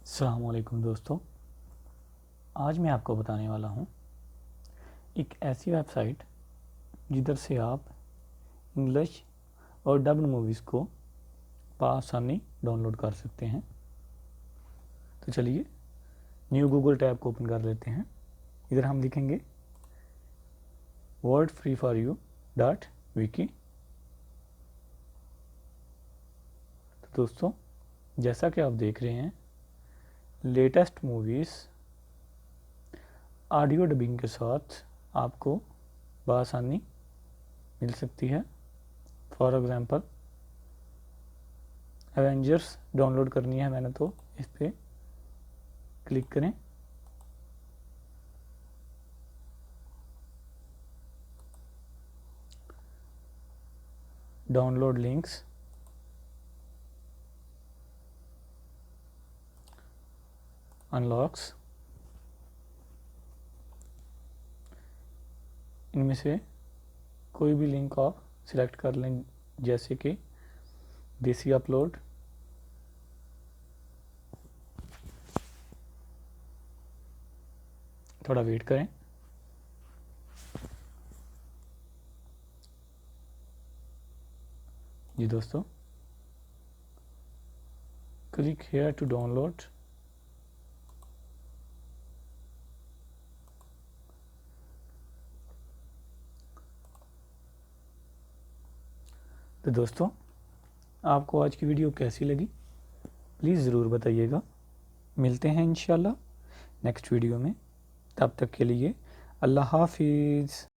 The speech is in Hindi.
अस्सलामुअलैकुम दोस्तों, आज मैं आपको बताने वाला हूँ एक ऐसी वेबसाइट जिधर से आप इंग्लिश और डब्ड मूवीज़ को आसानी डाउनलोड कर सकते हैं। तो चलिए न्यू गूगल टैब को ओपन कर लेते हैं। इधर हम लिखेंगे wordfreeforyou.wiki। तो दोस्तों, जैसा कि आप देख रहे हैं, लेटेस्ट मूवीज़ ऑडियो डबिंग के साथ आपको बआसानी मिल सकती है। फॉर एग्ज़ाम्पल एवेंजर्स डाउनलोड करनी है मैंने, तो इस पर क्लिक करें। डाउनलोड लिंक्स, अनलॉक्स, इनमें से कोई भी लिंक आप सिलेक्ट कर लें, जैसे कि देसी अपलोड, थोड़ा वेट करें। जी दोस्तों, क्लिक हेयर टू डाउनलोड। तो दोस्तों, आपको आज की वीडियो कैसी लगी प्लीज़ ज़रूर बताइएगा। मिलते हैं इंशाल्लाह नेक्स्ट वीडियो में। तब तक के लिए अल्लाह हाफिज़।